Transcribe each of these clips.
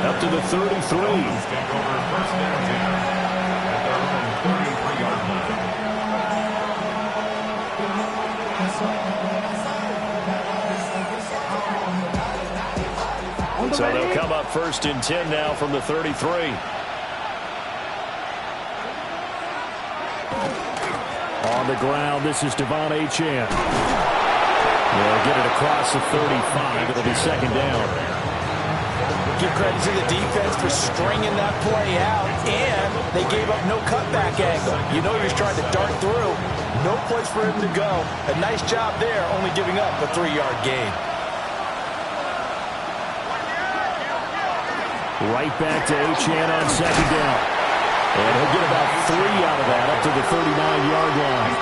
up to the 33. So they'll come up 1st and 10 now from the 33. On the ground, this is Devon Achane. They'll get it across the 35. It'll be 2nd down. Give credit to the defense for stringing that play out, and they gave up no cutback angle. You know you're trying to dart through. No place for him to go. A nice job there, only giving up a 3-yard gain. Right back to Achane on 2nd down. And he'll get about 3 out of that up to the 39-yard line.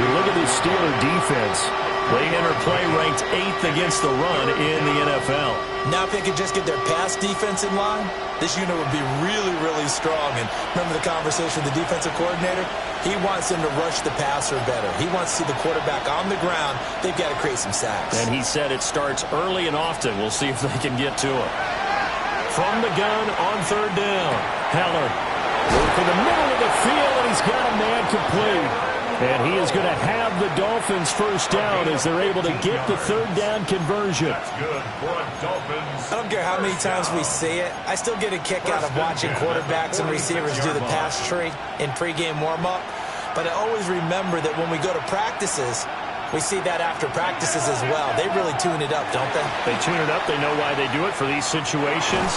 You look at this Steeler defense. They enter play ranked 8th against the run in the NFL. Now if they could just get their pass defense in line, this unit would be really, really strong. And remember the conversation with the defensive coordinator? He wants them to rush the passer better. He wants to see the quarterback on the ground. They've got to create some sacks. And he said it starts early and often. We'll see if they can get to it. From the gun on 3rd down. Heller for the middle of the field, and he's got a man complete. And he is going to have the Dolphins 1st down as they're able to get the 3rd down conversion. That's good for Dolphins. I don't care how many times we see it. I still get a kick out of watching quarterbacks and receivers do the pass tree in pregame warm-up. But I always remember that when we go to practices, we see that after practices as well. They really tune it up, don't they? They tune it up. They know why they do it for these situations.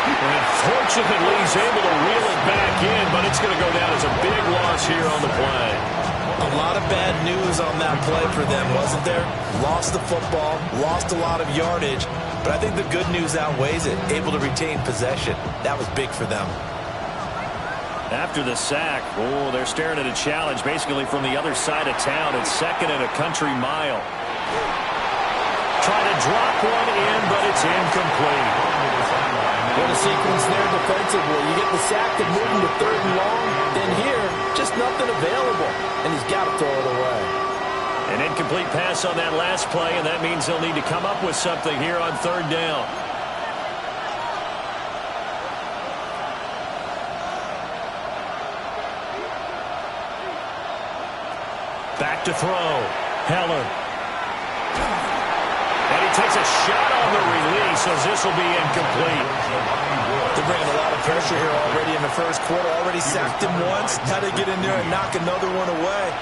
And fortunately, he's able to reel it back in, but it's going to go down as a big loss here on the play. A lot of bad news on that play for them, wasn't there? Lost the football, lost a lot of yardage, but I think the good news outweighs it. Able to retain possession. That was big for them. After the sack, they're staring at a challenge basically from the other side of town. It's 2nd and a country mile. Trying to drop one in, but it's incomplete. What a sequence there defensively. You get the sack to move him to 3rd and long. Then here, just nothing available. And he's got to throw it away. An incomplete pass on that last play, and that means they'll need to come up with something here on 3rd down. Back to throw. Heller. And he takes a shot on the release as this will be incomplete. They're bringing a lot of pressure here already in the 1st quarter. Already sacked him once. Now they get in there and knock another one away.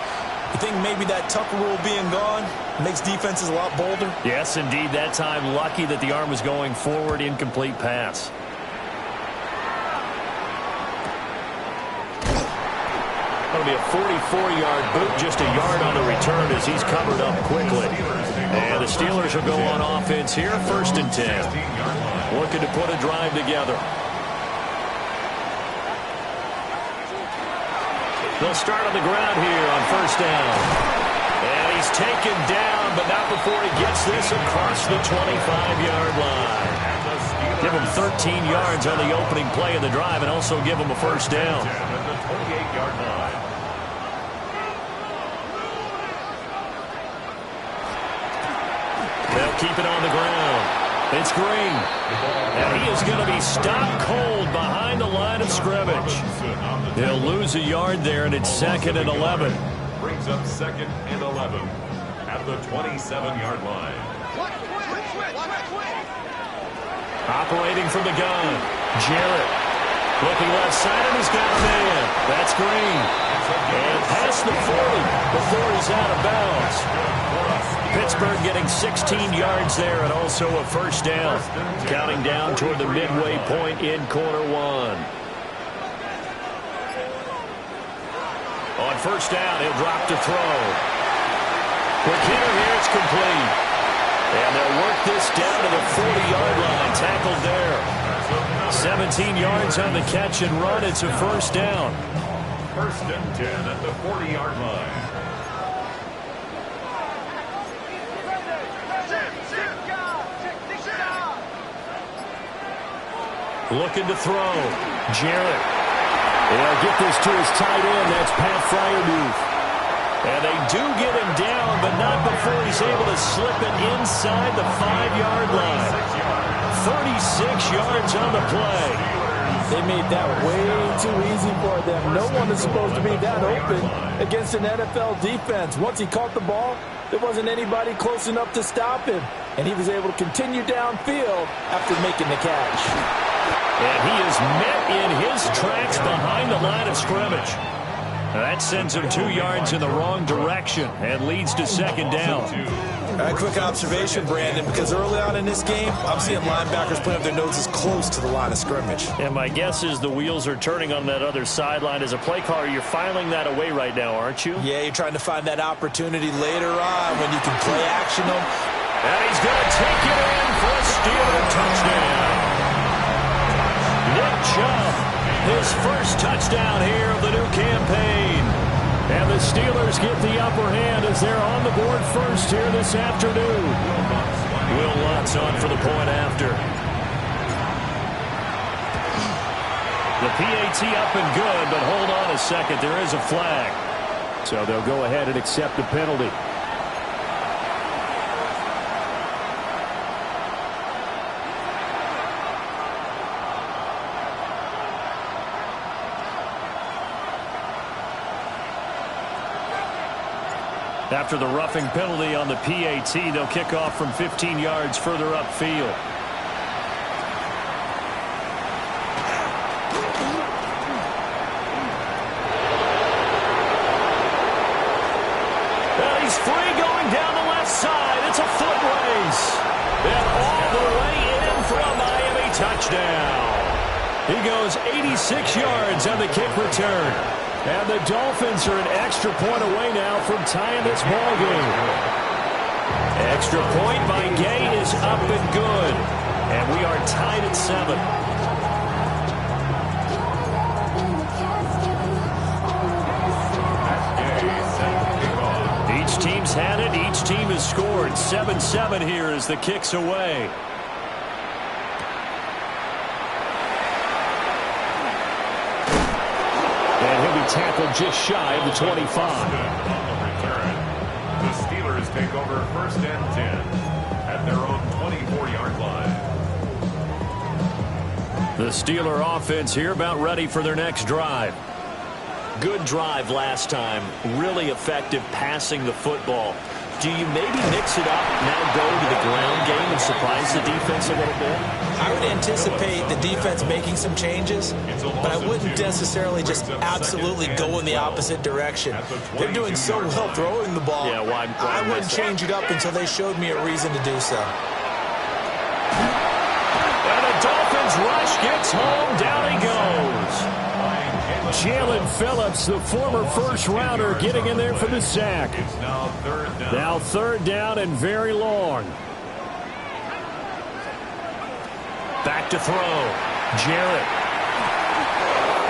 You think maybe that Tucker rule being gone makes defenses a lot bolder? Yes, indeed. That time, lucky that the arm was going forward. Incomplete pass. That'll be a 44-yard boot, just a yard on the return as he's covered up quickly. And the Steelers will go on offense here, 1st and 10. Looking to put a drive together. They'll start on the ground here on 1st down. And he's taken down, but not before he gets this across the 25-yard line. Give him 13 yards on the opening play of the drive and also give him a 1st down. They'll keep it on the ground. It's Green. And he is going to be stopped cold behind the line of scrimmage. He'll lose a yard there, and it's 2nd and 11. Brings up 2nd and 11 at the 27-yard line. Operating from the gun. Jarrett. Looking left side, and he's got a man. That's Green. And past the 40 before he's out of bounds. Pittsburgh getting 16 yards there and also a 1st down. Counting down toward the midway point in quarter 1. On 1st down, he'll drop to throw. Quick hitter here, it's complete. And they'll work this down to the 40-yard line. Tackled there. 17 yards on the catch and run. It's a 1st down. 1st and 10 at the 40-yard line. Looking to throw. Jarrett. They'll get this to his tight end. That's Pat Fryermuth. And they do get him down, but not before he's able to slip it inside the 5-yard line. 36 yards on the play. They made that way too easy for them. No one is supposed to be that open against an NFL defense. Once he caught the ball, there wasn't anybody close enough to stop him. And he was able to continue downfield after making the catch. And he is met in his tracks behind the line of scrimmage. That sends him 2 yards in the wrong direction and leads to second down. A quick observation, Brandon, because early on in this game, I'm seeing linebackers putting up their noses close to the line of scrimmage. And my guess is the wheels are turning on that other sideline. As a play caller, you're filing that away right now, aren't you? Yeah, you're trying to find that opportunity later on when you can play action them. And he's going to take it in for a Steeler touchdown. Nick Chubb, his first touchdown here of the new campaign. And the Steelers get the upper hand as they're on the board first here this afternoon. Will Lutz on for the point after. The PAT up and good, but hold on a second. There is a flag. So they'll go ahead and accept the penalty. After the roughing penalty on the PAT, they'll kick off from 15 yards further upfield. And he's free going down the left side. It's a foot race. And all the way in for a Miami touchdown. He goes 86 yards on the kick return. And the Dolphins are an extra point away now from tying this ball game. Extra point by Gay is up and good. And we are tied at 7. Each team's had it. Each team has scored. 7-7 here as the kick's away. Tackled just shy of the 25. The Steelers take over first and 10 at their own 24-yard line. The Steeler offense here about ready for their next drive. Good drive last time. Really effective passing the football. Do you maybe mix it up, now go to the ground game and surprise the defense a little bit? I would anticipate the defense making some changes, but I wouldn't necessarily just absolutely go in the opposite direction. They're doing so well throwing the ball. Yeah, why I wouldn't change it up until they showed me a reason to do so. And the Dolphins rush gets home. Down he goes. Jalen Phillips, the former first-rounder, getting in there for the sack. Now third down and very long. Back to throw. Jarrett.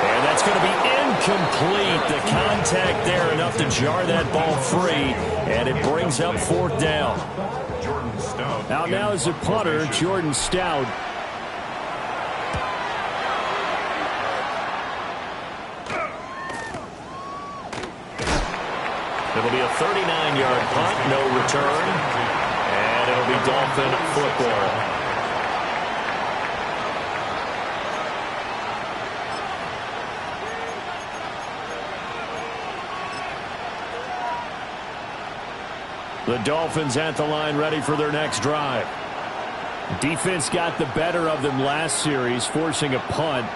And that's going to be incomplete. The contact there enough to jar that ball free. And it brings up fourth down. Out now is the punter, Jordan Stout. It'll be a 39-yard punt, no return. And it'll be Dolphin football. The Dolphins at the line ready for their next drive. Defense got the better of them last series, forcing a punt.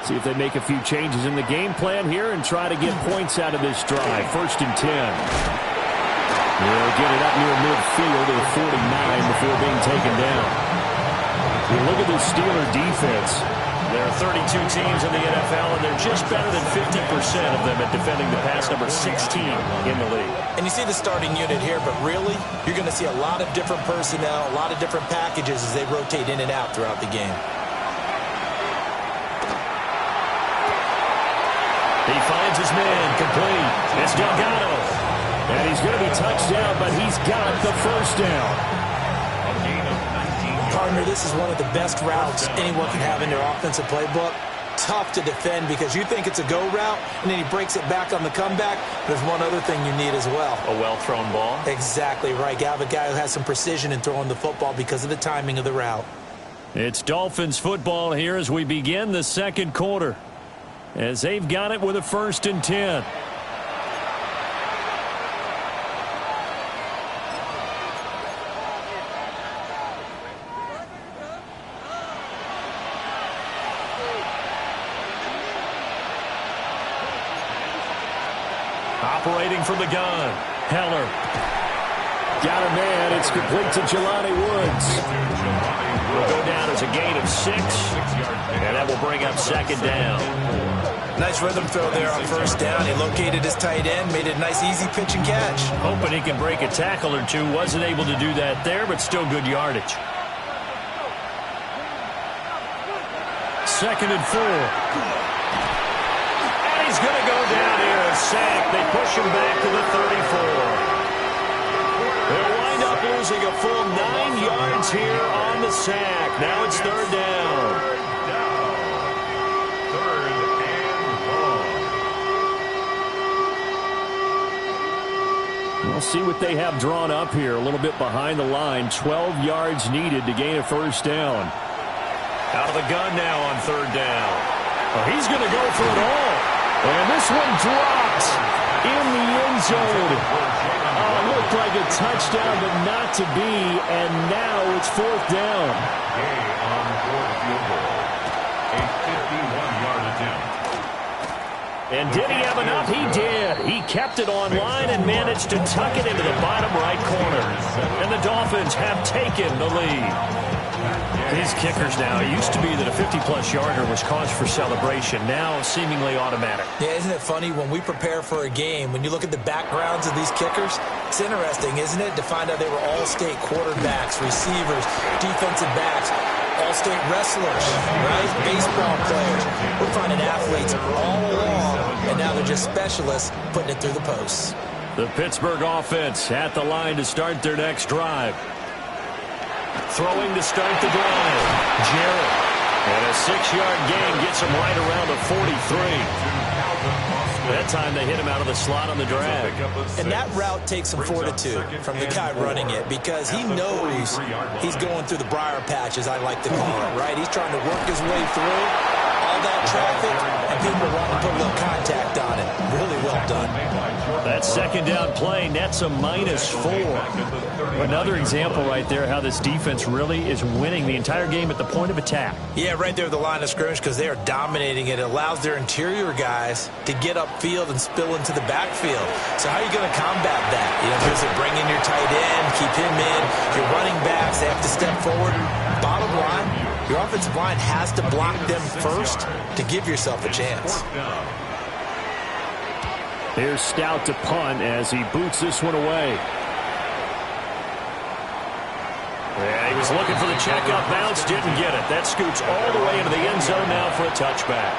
See if they make a few changes in the game plan here and try to get points out of this drive. First and 10. They'll get it up near midfield at 49 before being taken down. You look at the Steeler defense. There are 32 teams in the NFL, and they're just better than 50% of them at defending the pass, number 16 in the league. And you see the starting unit here, but really, you're going to see a lot of different personnel, a lot of different packages as they rotate in and out throughout the game. He finds his man, complete. It's Delgado. And he's going to be touched down, but he's got the first down. Partner, this is one of the best routes anyone can have in their offensive playbook. Tough to defend because you think it's a go route, and then he breaks it back on the comeback. There's one other thing you need as well. A well-thrown ball? Exactly right. You have a guy who has some precision in throwing the football because of the timing of the route. It's Dolphins football here as we begin the second quarter, as they've got it with a 1st and 10. Operating from the gun, Heller. Got a man. It's complete to Jelani Woods. Will go down as a gain of 6, and that will bring up 2nd down. Nice rhythm throw there on 1st down. He located his tight end, made it a nice easy pitch and catch. Hoping he can break a tackle or two. Wasn't able to do that there, but still good yardage. 2nd and 4. And he's going to go down here, a sack. They push him back to the 34. They'll wind up losing a full 9 yards here on the sack. Now it's 3rd down. We'll see what they have drawn up here. A little bit behind the line. 12 yards needed to gain a 1st down. Out of the gun now on 3rd down. Oh, he's going to go for it all. And this one drops in the end zone. Oh, looked like a touchdown, but not to be. And now it's 4th down. On 4th field goal. A 51-yard attempt. And did he have enough? He did. He kept it on line and managed to tuck it into the bottom right corner. And the Dolphins have taken the lead. These kickers now, it used to be that a 50-plus yarder was cause for celebration. Now seemingly automatic. Yeah, isn't it funny when we prepare for a game, when you look at the backgrounds of these kickers, it's interesting, isn't it, to find out they were all-state quarterbacks, receivers, defensive backs, all-state wrestlers, right? Baseball players. We're finding athletes all along, and now they're just specialists putting it through the posts. The Pittsburgh offense at the line to start their next drive. Throwing to start the drive. Jarrett. And a 6-yard gain gets him right around the 43. That time they hit him out of the slot on the drag. And that route takes some fortitude from the guy running it, because he knows he's going through the briar patch, as I like to call it, right? He's trying to work his way through all that traffic, and people want to put a little contact on it. Really well done. That 2nd down play nets a -4. Another example right there how this defense really is winning the entire game at the point of attack. Yeah, right there at the line of scrimmage, because they are dominating it. It allows their interior guys to get upfield and spill into the backfield. So how are you going to combat that? You know, here's bring in your tight end, keep him in. Your running backs, they have to step forward. Bottom line, your offensive line has to block them first to give yourself a chance. Here's Stout to punt as he boots this one away. Yeah, he was looking for the checkout bounce, didn't get it. That scoots all the way into the end zone now for a touchback.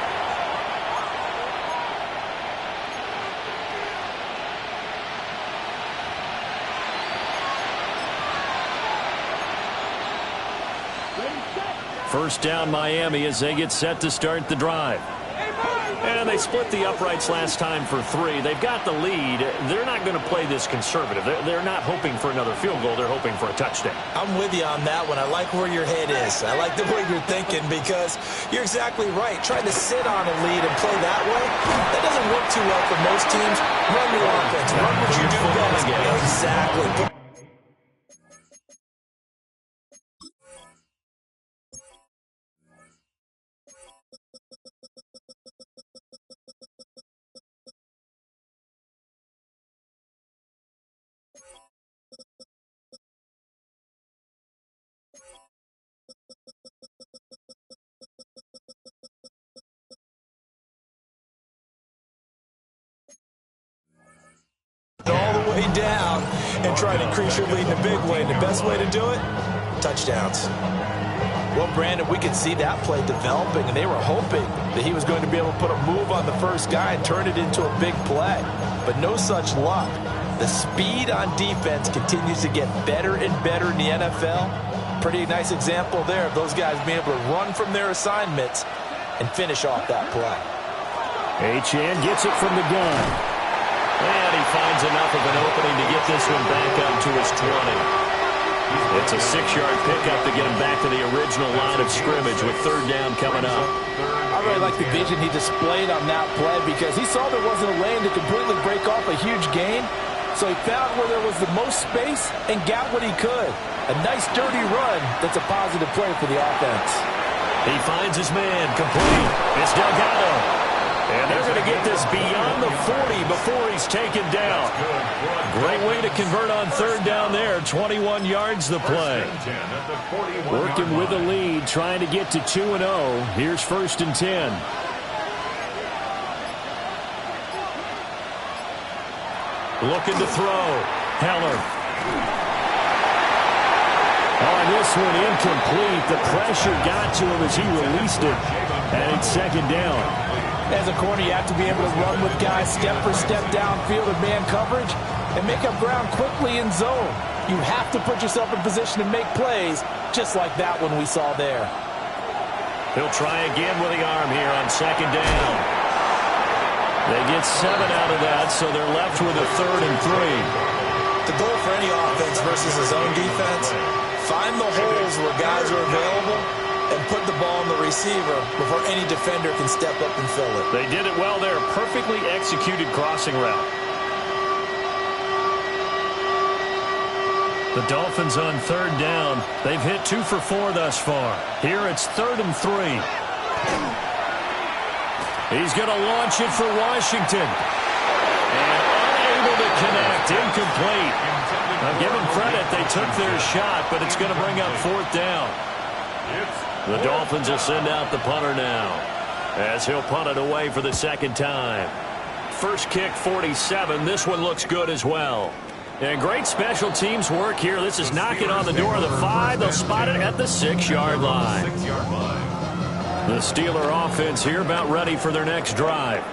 First down Miami as they get set to start the drive. And they split the uprights last time for 3. They've got the lead. They're not going to play this conservative. They're not hoping for another field goal. They're hoping for a touchdown. I'm with you on that one. I like where your head is. I like the way you're thinking, because you're exactly right. Trying to sit on a lead and play that way, that doesn't work too well for most teams. Run your offense. Run what you do best. Exactly. All the way down and try to increase your lead in a big way. And the best way to do it, touchdowns. Well, Brandon, we could see that play developing, and they were hoping that he was going to be able to put a move on the first guy and turn it into a big play. But no such luck. The speed on defense continues to get better and better in the NFL. Pretty nice example there of those guys being able to run from their assignments and finish off that play. Achane gets it from the gun. And he finds enough of an opening to get this one back up to his 20. It's a 6-yard pickup to get him back to the original line of scrimmage with third down coming up. I really like the vision he displayed on that play because he saw there wasn't a lane to completely break off a huge gain. So he found where there was the most space and got what he could. A nice, dirty run that's a positive play for the offense. He finds his man complete. It's Delgado. And they're going to get this beyond the 40 before he's taken down. Great way to convert on third down there. 21 yards the play. Working with the lead, trying to get to 2-0. Here's 1st and 10. Looking to throw. Heller. On this one, incomplete. The pressure got to him as he released it. And it's 2nd down. As a corner, you have to be able to run with guys step for step downfield in man coverage and make up ground quickly in zone. You have to put yourself in position to make plays, just like that one we saw there. He'll try again with the arm here on 2nd down. They get 7 out of that, so they're left with a 3rd and 3. The goal for any offense versus his own defense, find the holes where guys are available and put the ball on the receiver before any defender can step up and fill it. They did it well there. Perfectly executed crossing route. The Dolphins on 3rd down. They've hit 2 for 4 thus far. Here it's 3rd and 3. He's going to launch it for Washington. And unable to connect. Incomplete. Now give them credit. They took their shot, but it's going to bring up 4th down. The Dolphins will send out the punter now as he'll punt it away for the 2nd time. First kick, 47. This one looks good as well. And great special teams work here. This is knocking on the door of the 5. They'll spot it at the 6-yard line. The Steeler offense here about ready for their next drive.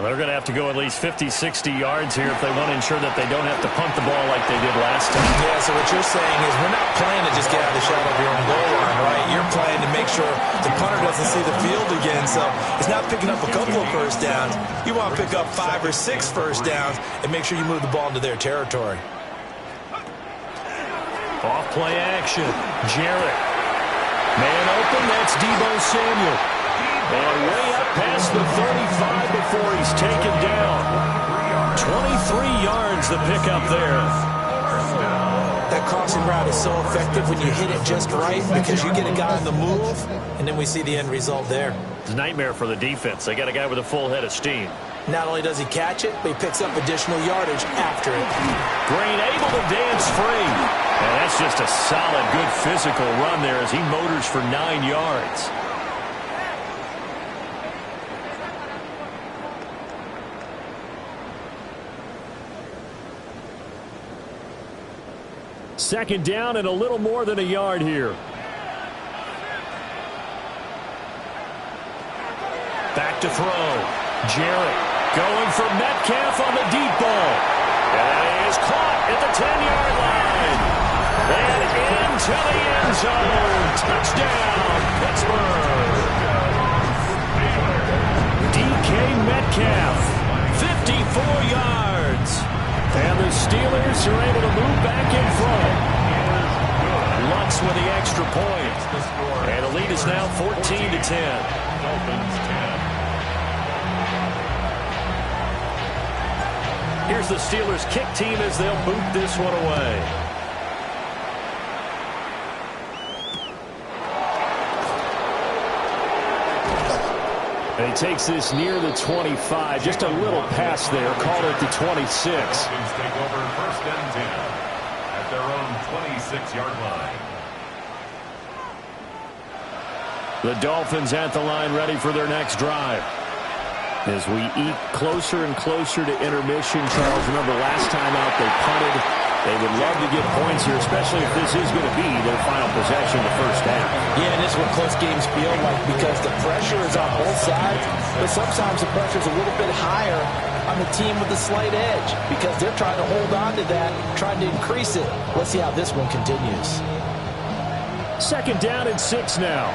Well, they're going to have to go at least 50, 60 yards here if they want to ensure that they don't have to punt the ball like they did last time. Yeah, so what you're saying is we're not playing to just get out of the shadow of your own goal line, right? You're playing to make sure the punter doesn't see the field again. So it's not picking up a couple of first downs. You want to pick up 5 or 6 first downs and make sure you move the ball into their territory. Off play action. Jarrett. Man open, that's Deebo Samuel. And way up past the 35 before he's taken down. 23 yards the pickup there. That crossing route is so effective when you hit it just right because you get a guy on the move, and then we see the end result there. It's a nightmare for the defense. They got a guy with a full head of steam. Not only does he catch it, but he picks up additional yardage after it. Green able to dance free. And that's just a solid, good physical run there as he motors for 9 yards. Second down and a little more than a yard here. Back to throw. Jarrett going for Metcalf on the deep ball. And he is caught at the 10-yard line. And into the end zone. Touchdown, Pittsburgh. DK Metcalf, 54 yards. And the Steelers are able to move back in front. Lutz with the extra point. And the lead is now 14-10. Dolphins 10. Here's the Steelers kick team as they'll boot this one away. And he takes this near the 25. Just a little pass there. Called it the 26. Dolphins take over 1st and 10 at their own 26-yard line. The Dolphins at the line ready for their next drive. As we eke closer and closer to intermission, Charles, remember last time out they punted. They would love to get points here, especially if this is going to be their final possession the first half. Yeah, and this is what close games feel like because the pressure is on both sides, but sometimes the pressure is a little bit higher on the team with the slight edge because they're trying to hold on to that, trying to increase it. Let's see how this one continues. Second down and 6 now.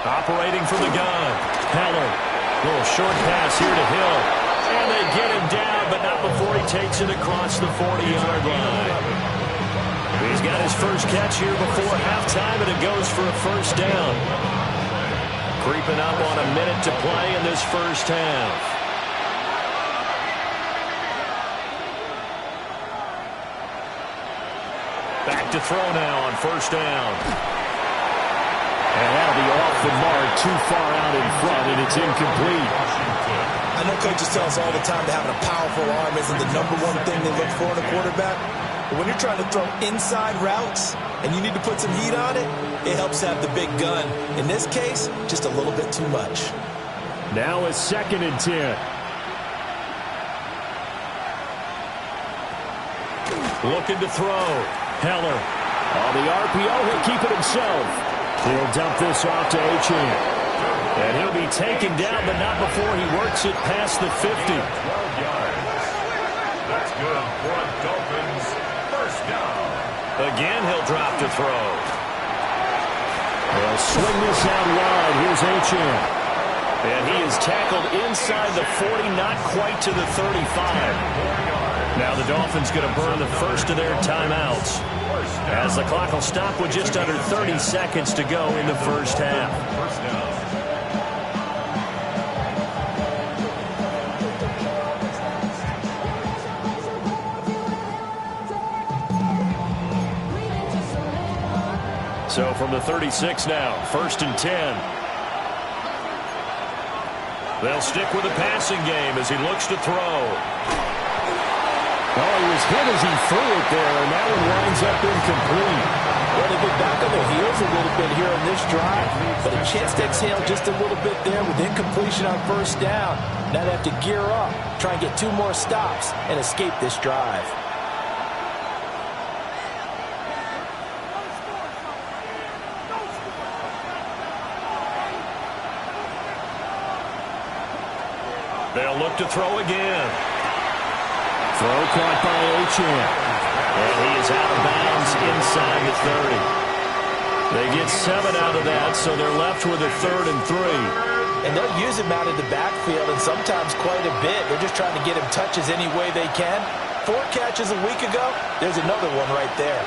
Operating from the gun. Heller. Little short pass here to Hill. And they get him down, but not before he takes it across the 40-yard line. He's got his first catch here before halftime, and it goes for a first down. Creeping up on a minute to play in this first half. Back to throw now on first down. And that'll be off the mark, too far out in front, and it's incomplete. I know coaches tell us all the time that having a powerful arm isn't the number one thing they look for in a quarterback. But when you're trying to throw inside routes and you need to put some heat on it, it helps have the big gun. In this case, just a little bit too much. Now a 2nd and 10. Looking to throw. Heller. On the RPO, he'll keep it himself. He'll dump this off to Achane. And he'll be taken down, but not before he works it past the 50. 12 yards. That's good for a Dolphins first down. Again, he'll drop to throw. They'll swing this out wide. Here's Achane. And he is tackled inside the 40, not quite to the 35. Now the Dolphins going to burn the first of their timeouts, as the clock will stop with just under 30 seconds to go in the first half. So from the 36 now, 1st and 10. They'll stick with the passing game as he looks to throw. Oh, he was hit as he threw it there, and that one winds up incomplete. Well, they've been back on their heels a little bit here on this drive, but a chance to exhale just a little bit there with incompletion on first down. Now they have to gear up, try and get 2 more stops, and escape this drive. They'll look to throw again. Throw caught by Achane. And he is out of bounds inside the 30. They get 7 out of that, so they're left with a 3rd and 3. And they'll use him out of the backfield, and sometimes quite a bit. They're just trying to get him touches any way they can. 4 catches a week ago, there's another one right there.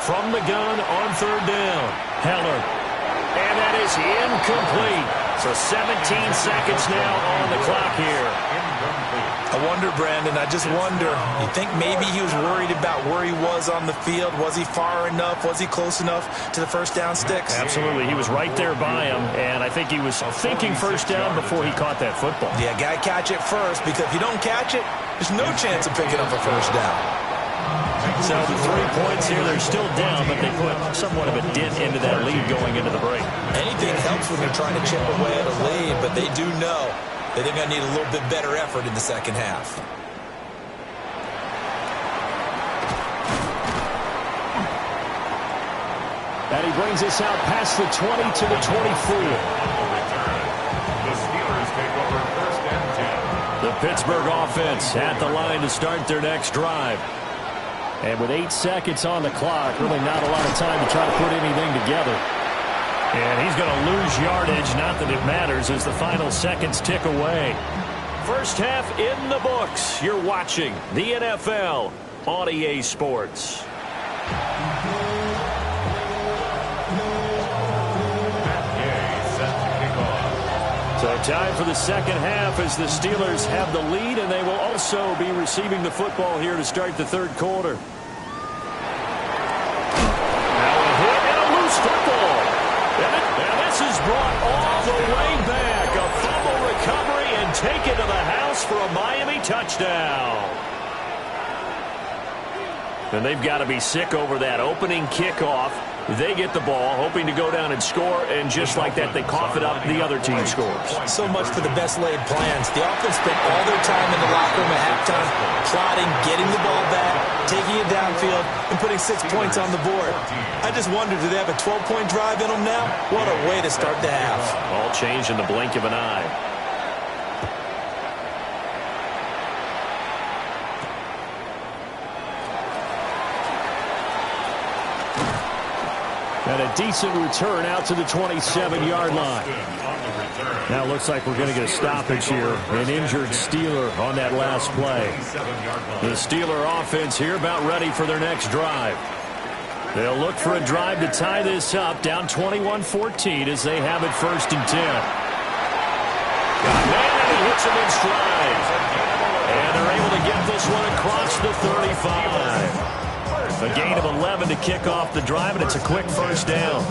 From the gun on 3rd down, Heller. And that is incomplete. So 17 seconds now on the clock here. I wonder, Brandon, I just wonder, you think maybe he was worried about where he was on the field? Was he far enough? Was he close enough to the first down sticks? Absolutely. He was right there by him, and I think he was thinking first down before he caught that football. Yeah, got to catch it first, because if you don't catch it, there's no chance of picking up a first down. So the 3 points here, they're still down, but they put somewhat of a dent into that lead going into the break. Anything helps when you're trying to chip away at a lead, but they do know that they're going to need a little bit better effort in the second half. And he brings us out past the 20 to the 24. The Steelers take over 1st and 10. The Pittsburgh offense at the line to start their next drive. And with 8 seconds on the clock, really not a lot of time to try to put anything together. And he's going to lose yardage, not that it matters, as the final seconds tick away. First half in the books. You're watching the NFL on EA Sports. So time for the second half as the Steelers have the lead, and they will also be receiving the football here to start the third quarter. Now a hit and a loose football. And this is brought all the way back. A fumble recovery and taken to the house for a Miami touchdown. And they've got to be sick over that opening kickoff. They get the ball, hoping to go down and score, and just like that, they cough it up. The other team scores. So much for the best laid plans. The offense spent all their time in the locker room at halftime, plotting, getting the ball back, taking it downfield, and putting 6 points on the board. I just wonder, do they have a 12-point drive in them now? What a way to start the half. All changed in the blink of an eye. And a decent return out to the 27-yard line. Now it looks like we're going to get a stoppage here. An injured Steeler on that last play. The Steeler offense here about ready for their next drive. They'll look for a drive to tie this up, down 21-14 as they have it 1st and 10. Got man, and he hits him in stride. And they're able to get this one across the 35. A gain of 11 to kick off the drive, and it's a quick 1st down.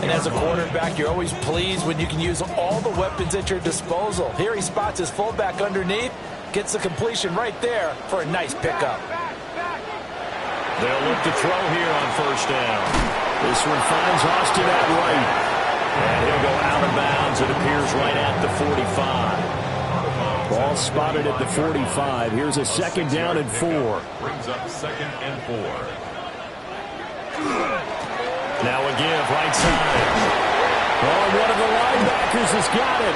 And as a quarterback, you're always pleased when you can use all the weapons at your disposal. Here he spots his fullback underneath, gets the completion right there for a nice pickup. They'll look to throw here on 1st down. This one finds Austin at right. And he'll go out of bounds. It appears right at the 45. Ball spotted at the 45. Here's a 2nd down and 4. Brings up 2nd and 4. Now a give right side. Oh, one of the linebackers has got it.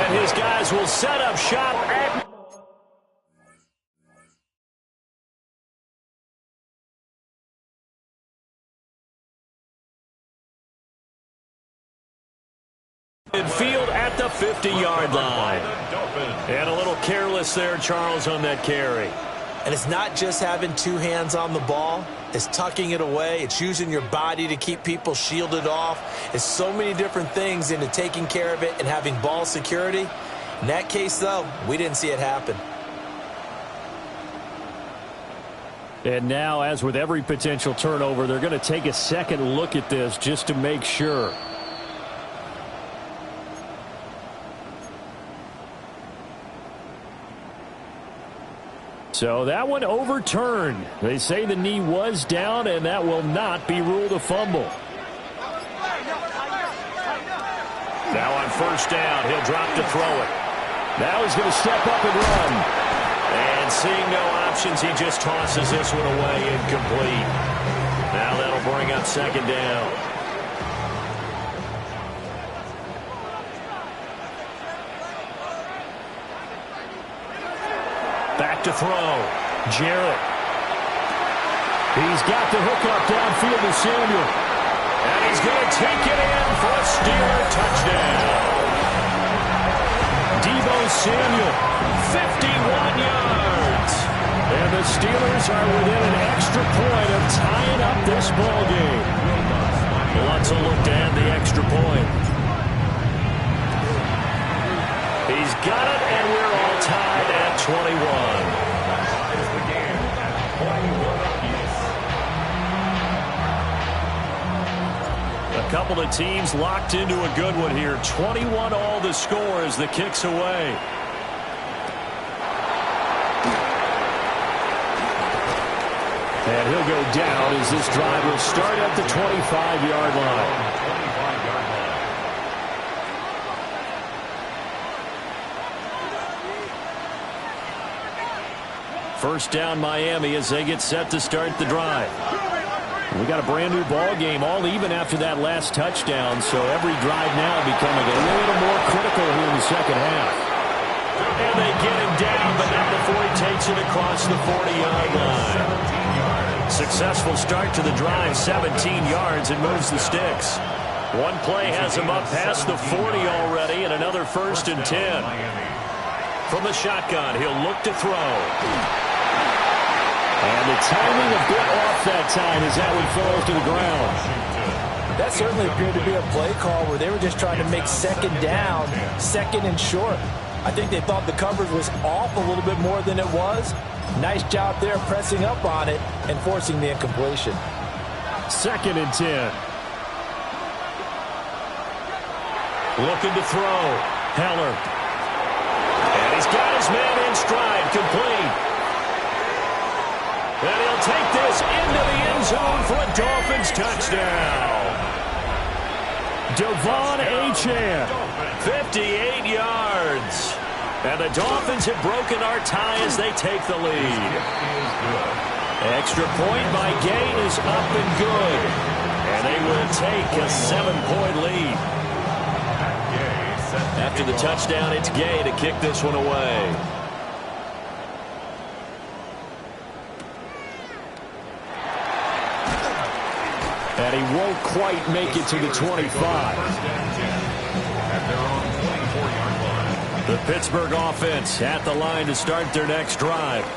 And his guys will set up shop at midfield at the 50-yard line. And a little careless there, Charles, on that carry. And it's not just having 2 hands on the ball. It's tucking it away. It's using your body to keep people shielded off. It's so many different things into taking care of it and having ball security. In that case, though, we didn't see it happen. And now, as with every potential turnover, they're going to take a second look at this just to make sure. So that one overturned. They say the knee was down, and that will not be ruled a fumble. Now on 1st down, he'll drop to throw it. Now he's going to step up and run. And seeing no options, he just tosses this one away incomplete. Now that'll bring up 2nd down. Back to throw. Jarrett. He's got the hook up downfield to Samuel. And he's going to take it in for a Steeler touchdown. Deebo Samuel, 51 yards. And the Steelers are within an extra point of tying up this ball game. Lutz will look to add the extra point. He's got it, and we're all tied at 21. A couple of teams locked into a good one here. 21 all the score as the kick's away. And he'll go down as this drive will start at the 25-yard line. First down Miami as they get set to start the drive. We got a brand new ball game, all even after that last touchdown, so every drive now becoming a little more critical here in the second half. And they get him down, but not before he takes it across the 40-yard line. Successful start to the drive, 17 yards, and moves the sticks. One play has him up past the 40 already, and another 1st and 10. From the shotgun, he'll look to throw. And the timing a bit off that time as that one falls to the ground. That certainly appeared to be a play call where they were just trying to make 2nd down, 2nd and short. I think they thought the coverage was off a little bit more than it was. Nice job there pressing up on it and forcing the incompletion. 2nd and 10. Looking to throw. Heller. And he's got his man in stride, complete. And he'll take this into the end zone for a Dolphins touchdown. Devon Achane, 58 yards. And the Dolphins have broken our tie as they take the lead. Extra point by Gay is up and good. And they will take a 7-point lead. After the touchdown, it's Gay to kick this one away. And he won't quite make it to the 25. At their own 24. The Pittsburgh offense at the line to start their next drive.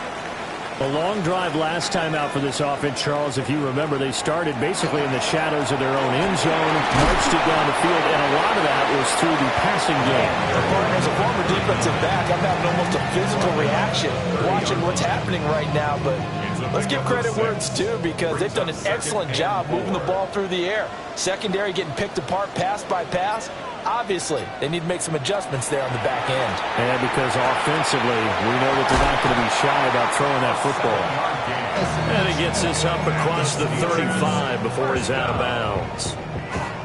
A long drive last time out for this offense, Charles. If you remember, they started basically in the shadows of their own end zone, marched it down the field, and a lot of that was through the passing game. As a former defensive back, I'm having almost a physical reaction watching what's happening right now. But let's give credit where it's due, because they've done an excellent job moving the ball through the air. Secondary getting picked apart pass by pass. Obviously, they need to make some adjustments there on the back end. And because offensively, we know that they're not going to be shy about throwing that football. And he gets this up across the 35 before he's out of bounds.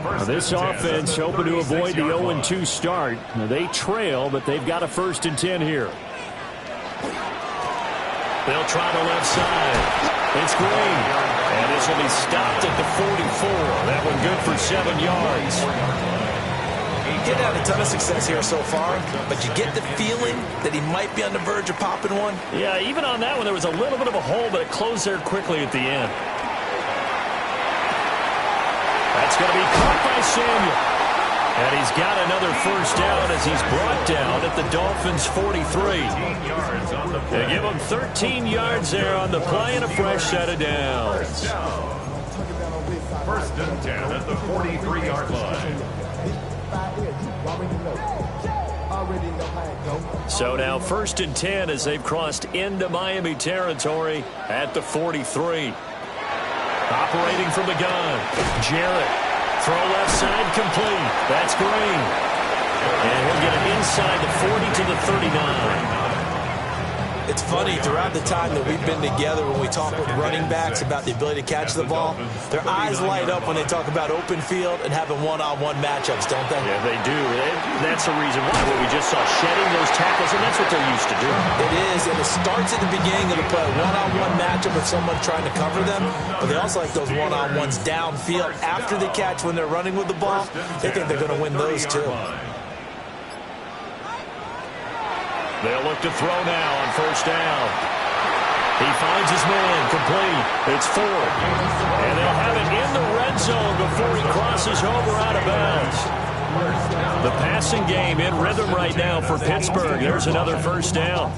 Now, this offense hoping to avoid the 0-2 start. Now, they trail, but they've got a 1st and 10 here. They'll try the left side. It's Green. And this will be stopped at the 44. That one good for 7 yards. He's had a ton of success here so far, but you get the feeling that he might be on the verge of popping one. Yeah, even on that one, there was a little bit of a hole, but it closed there quickly at the end. That's going to be caught by Samuel. And he's got another 1st down as he's brought down at the Dolphins' 43. They give him 13 yards there on the play and a fresh set of downs. 1st and 10 at the 43-yard line. So now 1st and 10 as they've crossed into Miami territory at the 43. Operating from the gun, Jarrett. Throw left side complete. That's Green. And he'll get it inside the 40 to the 39. It's funny, throughout the time that we've been together, when we talk with running backs about the ability to catch the ball, their eyes light up when they talk about open field and having one-on-one matchups, don't they? Yeah, they do. That's the reason why. What we just saw, shedding those tackles, and that's what they're used to doing. It is, and it starts at the beginning of the play. One-on-one matchup with someone trying to cover them, but they also like those one-on-ones downfield after the catch when they're running with the ball. They think they're going to win those, too. They'll look to throw now on 1st down. He finds his man complete. It's Ford. And they'll have it in the red zone before he crosses over out of bounds. The passing game in rhythm right now for Pittsburgh. There's another 1st down.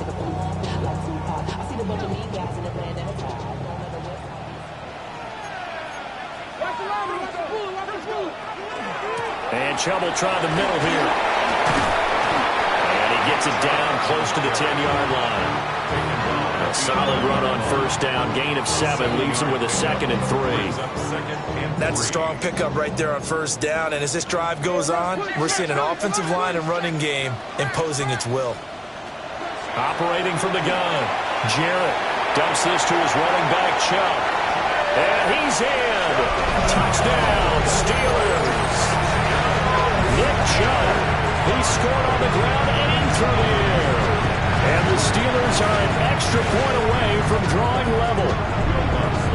And Chubb try the middle here. Gets it down close to the 10-yard line. A solid run on 1st down. Gain of 7 leaves him with a 2nd and 3. That's a strong pickup right there on 1st down. And as this drive goes on, we're seeing an offensive line and running game imposing its will. Operating from the gun, Jarrett dumps this to his running back, Chubb. And he's in. Touchdown, Steelers. Nick Chubb. He scored on the ground and in through the air. And the Steelers are an extra point away from drawing level.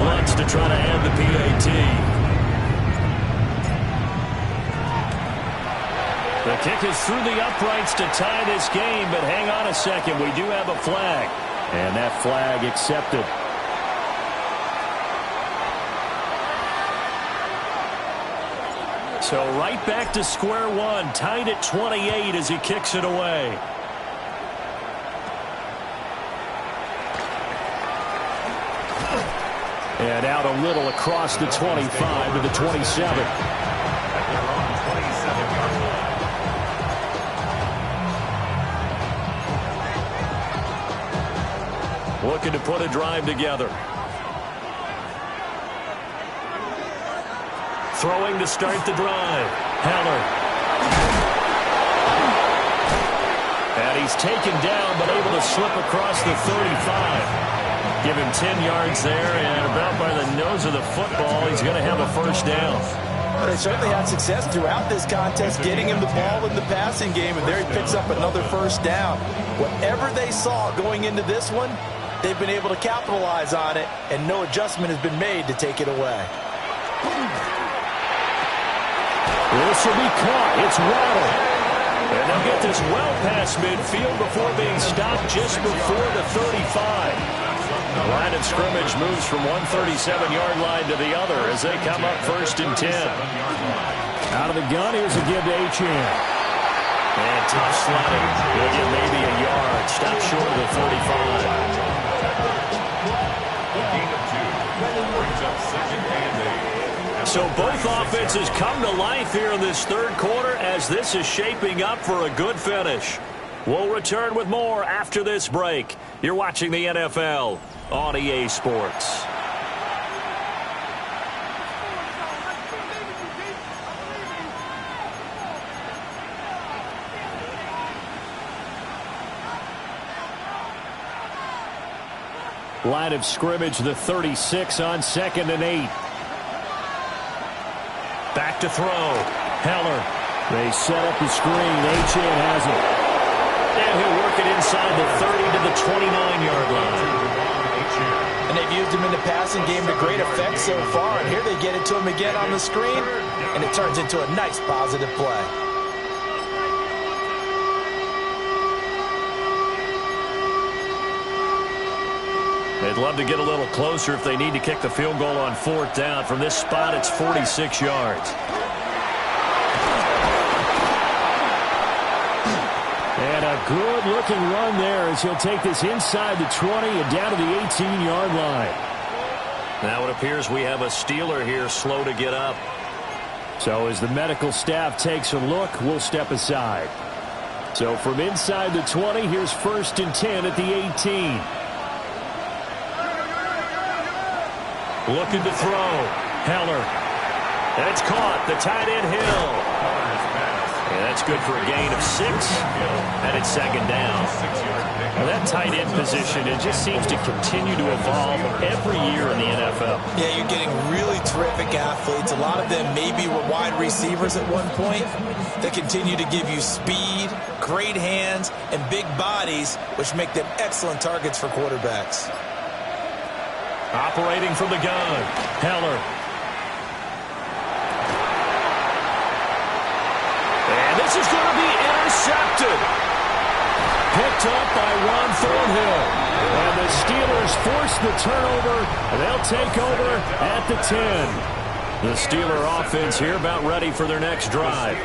Lutz to try to add the PAT. The kick is through the uprights to tie this game, but hang on a second. We do have a flag. And that flag accepted. So right back to square one, tied at 28 as he kicks it away. And out a little across the 25 to the 27. Looking to put a drive together. Throwing to start the drive. Heller. And he's taken down, but able to slip across the 35. Give him 10 yards there, and about by the nose of the football, he's going to have a 1st down. Well, they certainly had success throughout this contest, getting him the ball in the passing game, and there he picks up another 1st down. Whatever they saw going into this one, they've been able to capitalize on it, and no adjustment has been made to take it away. This will be caught. It's Waddle. And they'll get this well past midfield before being stopped just before the 35. The line of scrimmage moves from one 37-yard line to the other as they come up 1st and 10. Out of the gun, here's a give to Achane. And tough sledding. He'll get maybe a yard. Stop short of the 35. A gain of 2 brings up 2nd and 8. So both offenses come to life here in this third quarter as this is shaping up for a good finish. We'll return with more after this break. You're watching the NFL on EA Sports. Line of scrimmage, the 36 on 2nd and 8. Back to throw. Heller. They set up the screen. Achane has it. And he'll work it inside the 30 to the 29-yard line. And they've used him in the passing game to great effect so far. And here they get it to him again on the screen. And it turns into a nice positive play. They'd love to get a little closer if they need to kick the field goal on 4th down. From this spot, it's 46 yards. And a good-looking run there as he'll take this inside the 20 and down to the 18-yard line. Now it appears we have a Steeler here slow to get up. So as the medical staff takes a look, we'll step aside. So from inside the 20, here's 1st and 10 at the 18. Looking to throw. Heller. And it's caught. The tight end Hill. And that's good for a gain of 6. And it's 2nd down. Now that tight end position, it just seems to continue to evolve every year in the NFL. Yeah, you're getting really terrific athletes. A lot of them maybe were wide receivers at one point. They continue to give you speed, great hands, and big bodies, which make them excellent targets for quarterbacks. Operating from the gun. Heller. And this is going to be intercepted. Picked up by Ron Thornhill. And the Steelers force the turnover, and they'll take over at the 10. The Steeler offense here about ready for their next drive.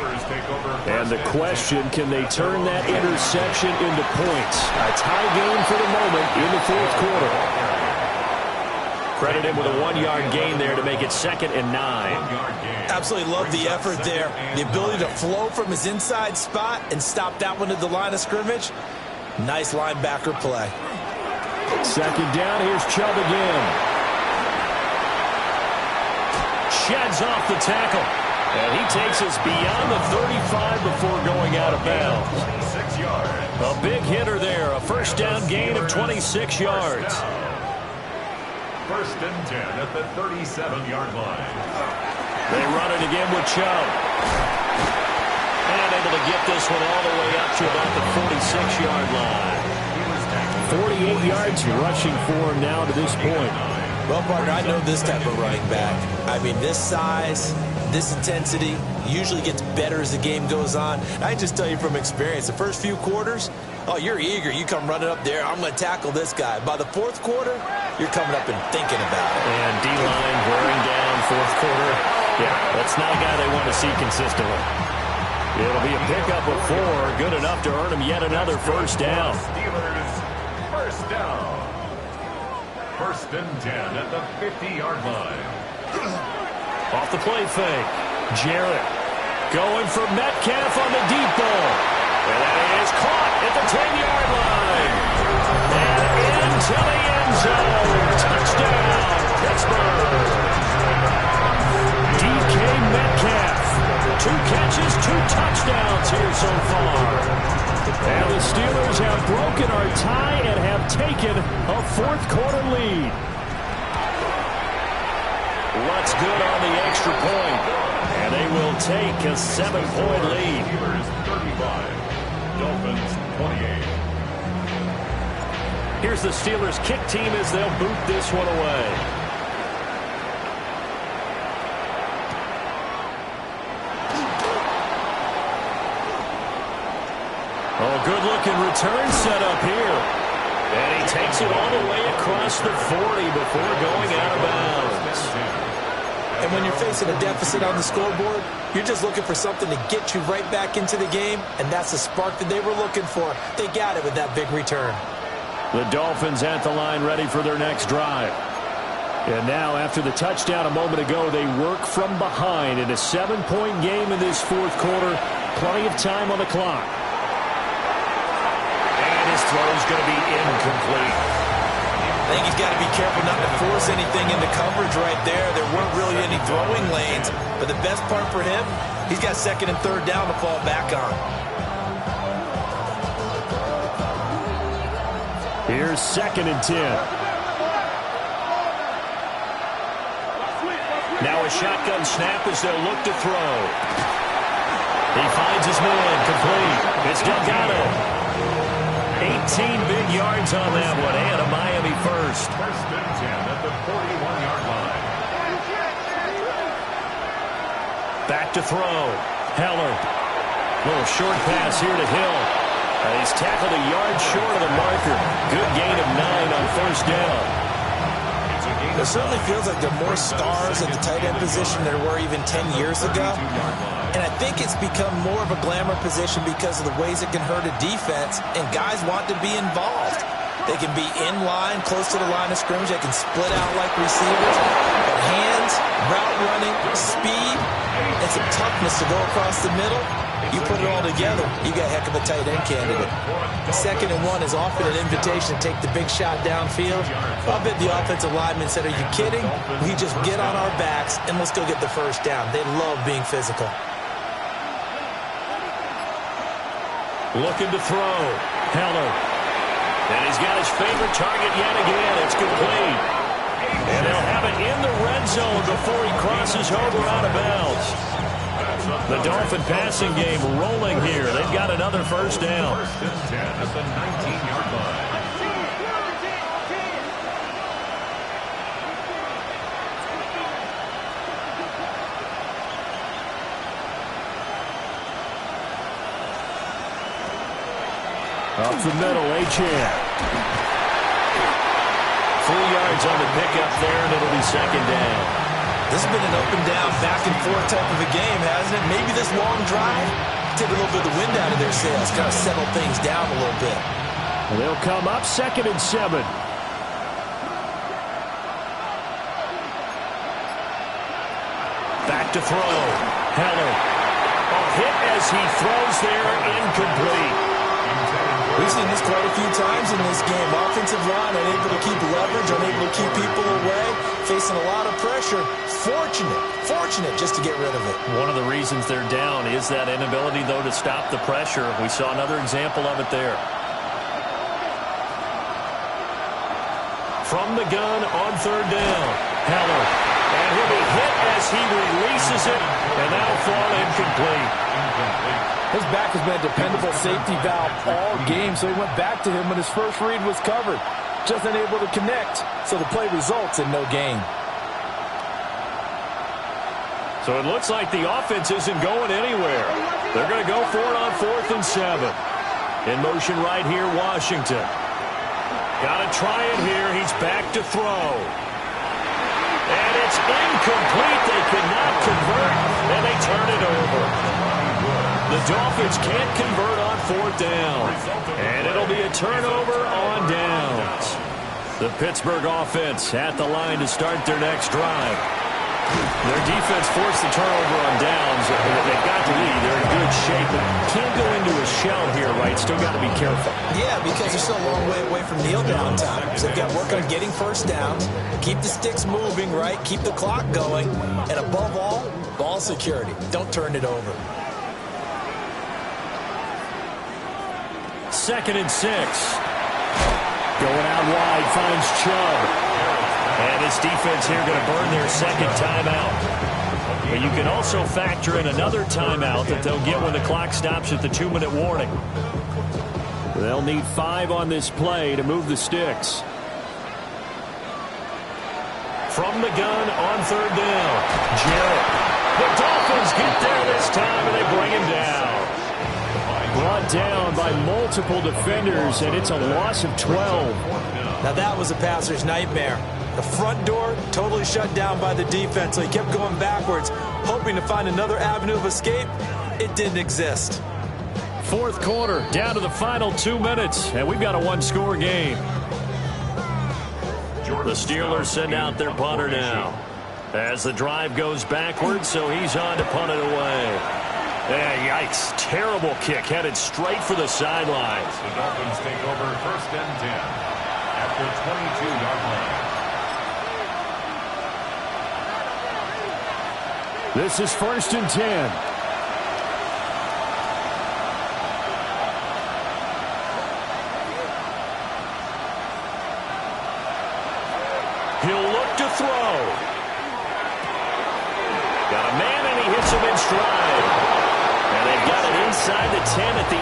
And the question, can they turn that interception into points? A tie game for the moment in the 4th quarter. Credit him with a 1-yard gain there to make it 2nd and 9. Absolutely love the effort there. The ability to flow from his inside spot and stop that one at the line of scrimmage. Nice linebacker play. 2nd down, here's Chubb again. Sheds off the tackle. And he takes us beyond the 35 before going out of bounds. A big hitter there. A 1st down gain of 26 yards. 1st and 10 at the 37-yard line. They run it again with Chubb. And able to get this one all the way up to about the 46-yard line. 48 yards rushing for him now to this point. Well, partner, I know this type of running back. I mean, this size, this intensity usually gets better as the game goes on. I just tell you from experience, the first few quarters, oh, you're eager. You come running up there. I'm going to tackle this guy. By the 4th quarter, you're coming up and thinking about it. And D-line wearing down 4th quarter. Yeah, that's not a guy they want to see consistently. It'll be a pickup of 4, good enough to earn him yet another 1st down. Steelers, 1st down. 1st and 10 at the 50-yard line. Off the play fake. Jarrett going for Metcalf on the deep ball. And that is caught at the 10-yard line. And into the end zone. Touchdown, Pittsburgh. DK Metcalf. 2 catches, 2 touchdowns here so far. And the Steelers have broken our tie and have taken a 4th quarter lead. What's good on the extra point? And they will take a 7-point lead. Steelers 35, Dolphins 28. Here's the Steelers kick team as they'll boot this one away. Oh, good-looking return set up here. And he takes it all the way across the 40 before going out of bounds. And And when you're facing a deficit on the scoreboard, you're just looking for something to get you right back into the game, and that's the spark that they were looking for. They got it with that big return. The Dolphins at the line ready for their next drive. And now, after the touchdown a moment ago, they work from behind in a 7-point game in this fourth quarter. Plenty of time on the clock. And his throw is going to be incomplete. I think he's got to be careful not to force anything into coverage right there. There weren't really any throwing lanes, but the best part for him, he's got second and third down to fall back on. Here's 2nd and 10. Now a shotgun snap as they'll look to throw. He finds his man, complete. It's Delgado. 18 big yards on that one, and a Miami first. First and 10 at the 41-yard line. Back to throw. Heller. Little short pass here to Hill. He's tackled a yard short of the marker. Good gain of 9 on first down. It certainly feels like there are more stars at the tight end position than there were even 10 years ago. And I think it's become more of a glamour position because of the ways it can hurt a defense, and guys want to be involved. They can be in line, close to the line of scrimmage. They can split out like receivers. But hands, route running, speed, and some toughness to go across the middle. You put it all together, you got a heck of a tight end candidate. 2nd and 1 is often an invitation to take the big shot downfield. I bet the offensive lineman said, are you kidding? We just get on our backs and let's go get the first down. They love being physical. Looking to throw. Heller. And he's got his favorite target yet again. It's complete. And they'll have it in the red zone before he crosses over out of bounds. The Dolphin passing game rolling here. They've got another first down. First and 10 at the 19-yard line. Up the middle, Achane. 3 yards on the pickup there, and it'll be 2nd down. This has been an up and down, back and forth type of a game, hasn't it? Maybe this long drive take a little bit of the wind out of their sails, kind of settle things down a little bit. And they'll come up 2nd and 7. Back to throw. Heller. A hit as he throws there, incomplete. We've seen this quite a few times in this game. Offensive line unable to keep leverage, unable to keep people away, facing a lot of pressure. Fortunate just to get rid of it. One of the reasons they're down is that inability, though, to stop the pressure. We saw another example of it there. From the gun on 3rd down. Heller. And he'll be hit as he releases it, and that'll fall incomplete. His back has been a dependable safety valve all game, so he went back to him when his first read was covered. Just unable to connect, so the play results in no gain. So it looks like the offense isn't going anywhere. They're going to go for it on 4th and 7. In motion right here, Washington. Got to try it here. He's back to throw. And it's incomplete. They cannot convert, and they turn it over. The Dolphins can't convert on 4th down. And it'll be a turnover on downs. The Pittsburgh offense at the line to start their next drive. Their defense forced the turnover on downs. They've got to lead. They're in good shape. Can't go into a shell here, right? Still got to be careful. Yeah, because they're still a long way away from kneel down time. So they've got to work on getting first down, keep the sticks moving, right? Keep the clock going. And above all, ball security. Don't turn it over. 2nd and 6. Going out wide, finds Chubb. And this defense here going to burn their 2nd timeout. But you can also factor in another timeout that they'll get when the clock stops at the 2-minute warning. They'll need 5 on this play to move the sticks. From the gun on 3rd down. Jarrett. The Dolphins get there this time, and they bring him down. Brought down by multiple defenders, and it's a loss of 12. Now that was a passer's nightmare. The front door totally shut down by the defense, so he kept going backwards, hoping to find another avenue of escape. It didn't exist. Fourth quarter, down to the final 2 minutes, and we've got a one-score game. The Steelers send out their punter now. As the drive goes backwards, so he's on to punt it away. Yeah, yikes. Terrible kick, headed straight for the sidelines. The Dolphins take over 1st and 10 at the 22-yard line. This is 1st and 10. He'll look to throw. Got a man, and he hits him in stride. And they've got it inside the 10 at the 8.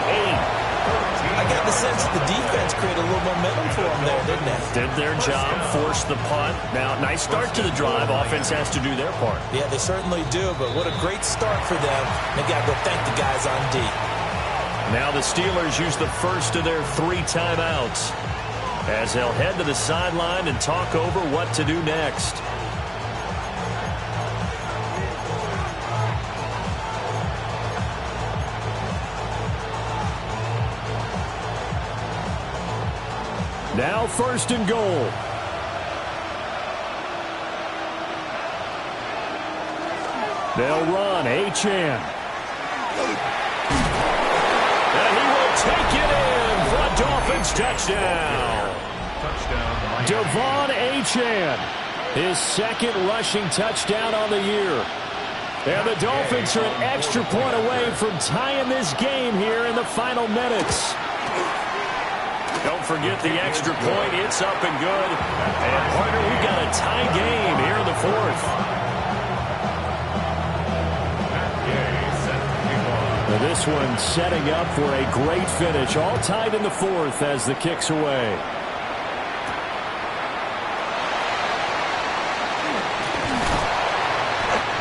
I got the sense that the defense created a little momentum for them there, didn't it? Did their job, forced the punt. Now, nice start to the drive. Offense has to do their part. Yeah, they certainly do, but what a great start for them. They've got to go thank the guys on D. Now the Steelers use the first of their 3 timeouts, as they'll head to the sideline and talk over what to do next. Now 1st and goal. They'll run Achane. And he will take it in for a Dolphins touchdown. Devon Achane, his 2nd rushing touchdown on the year. And the Dolphins are an extra point away from tying this game here in the final minutes. Don't forget the extra point. It's up and good. And, partner, we've got a tie game here in the 4th. This one setting up for a great finish. All tied in the 4th as the kick's away.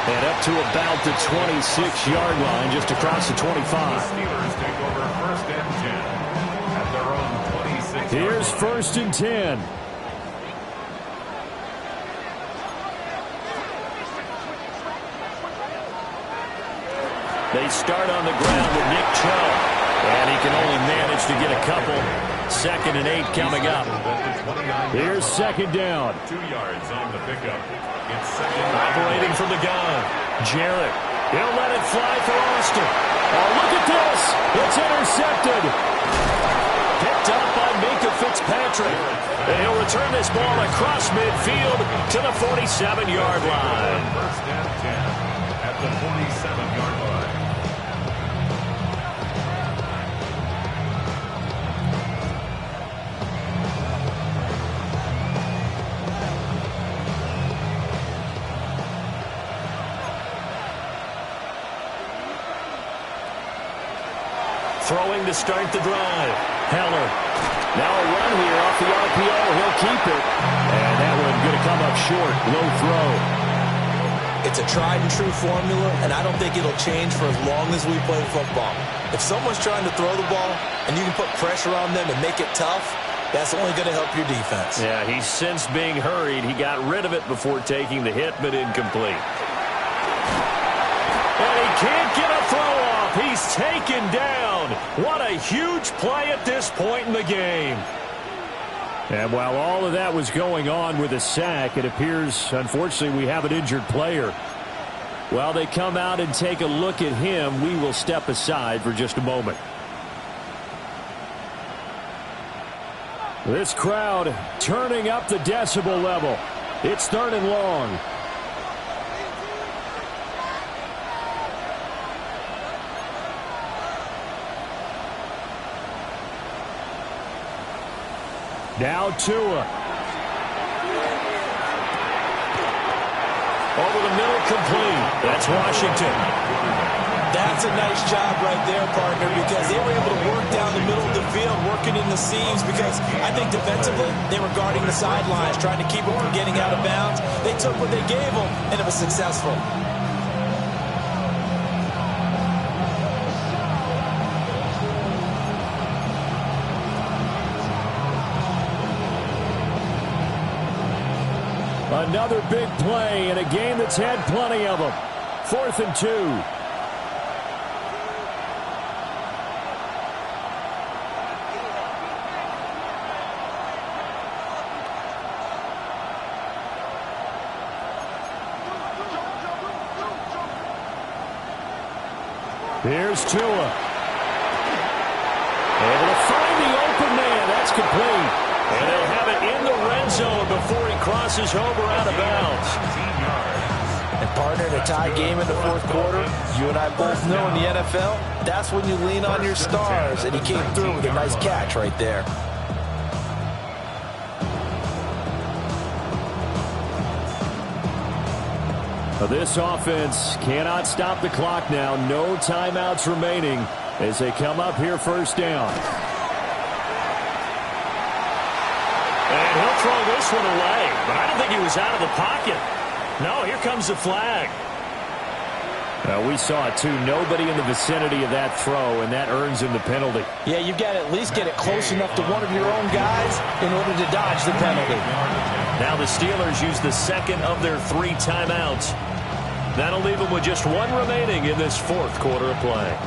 And up to about the 26-yard line, just across the 25. Steelers take over 1st and 10 at their own 26. Here's 1st and 10. They start on the ground with Nick Chubb, and he can only manage to get a couple. 2nd and 8 coming up. Here's 2nd down. 2 yards on the pickup. It's 2nd. Operating from the gun. Jarrett. He'll let it fly for Austin. Oh, look at this. It's intercepted. Picked up by Minkah Fitzpatrick. And he'll return this ball across midfield to the 47-yard line. 1st and 10 at the 47-yard line. Throwing to start the drive. Heller. Now a run here off the RPO. He'll keep it. And that one going to come up short. Low throw. It's a tried-and-true formula, and I don't think it'll change for as long as we play football. If someone's trying to throw the ball and you can put pressure on them and make it tough, that's only going to help your defense. Yeah, he's since being hurried. He got rid of it before taking the hit, but incomplete. And he can't get a throw off. He's taken down. What a huge play at this point in the game. And while all of that was going on with a sack, it appears, unfortunately, we have an injured player. While they come out and take a look at him, we will step aside for just a moment. This crowd turning up the decibel level. It's 3rd and long. Now Tua. Over the middle, complete. That's Washington. That's a nice job right there, partner, because they were able to work down the middle of the field, working in the seams, because I think defensively, they were guarding the sidelines, trying to keep them from getting out of bounds. They took what they gave them, and it was successful. Another big play in a game that's had plenty of them. 4th and 2. Here's Tua. Able to find the open man. That's complete. And they'll have it in the red zone before he crosses over out of bounds. And partner, in a tie game in the 4th quarter, you and I both know in the NFL, that's when you lean on your stars. And he came through with a nice catch right there. This offense cannot stop the clock now. No timeouts remaining as they come up here 1st down. And he'll throw this one away, but I don't think he was out of the pocket. No, here comes the flag. We saw it too. Nobody in the vicinity of that throw, and that earns him the penalty. Yeah, you've got to at least get it close enough to one of your own guys in order to dodge the penalty. Now the Steelers use the 2nd of their 3 timeouts. That'll leave them with just 1 remaining in this 4th quarter of play.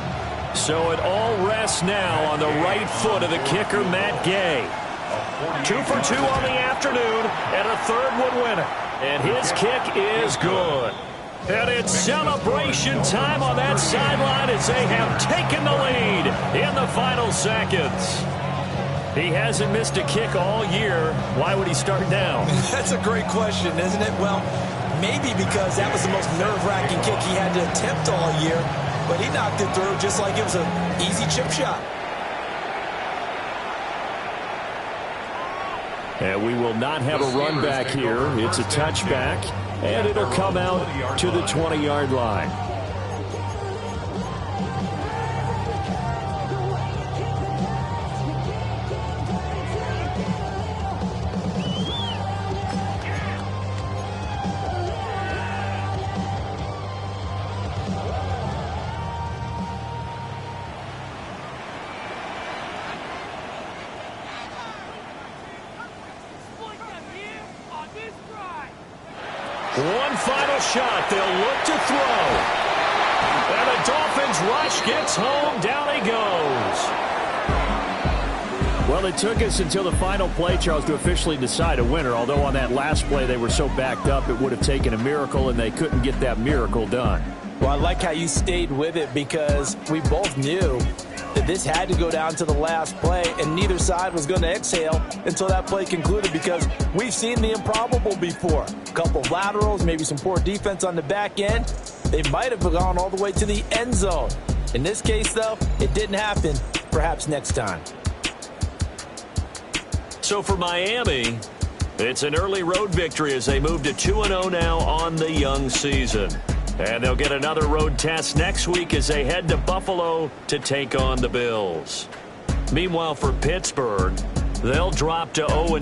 So it all rests now on the right foot of the kicker, Matt Gay. 2 for 2 on the afternoon, and a 3rd would win it. And his kick is good. And it's celebration time on that sideline as they have taken the lead in the final seconds. He hasn't missed a kick all year. Why would he start now? That's a great question, isn't it? Well, maybe because that was the most nerve-wracking kick he had to attempt all year, but he knocked it through just like it was an easy chip shot. And we will not have a run back here. It's a touchback, and it'll come out to the 20-yard line. One final shot. They'll look to throw. And the Dolphins rush gets home. Down he goes. Well, it took us until the final play, Charles, to officially decide a winner. Although on that last play they were so backed up, it would have taken a miracle, and they couldn't get that miracle done. Well, I like how you stayed with it because we both knew that this had to go down to the last play, and neither side was going to exhale until that play concluded because we've seen the improbable before. A couple of laterals, maybe some poor defense on the back end. They might have gone all the way to the end zone. In this case, though, it didn't happen. Perhaps next time. So for Miami, it's an early road victory as they move to 2-0 now on the young season. And they'll get another road test next week as they head to Buffalo to take on the Bills. Meanwhile, for Pittsburgh, they'll drop to 0-2.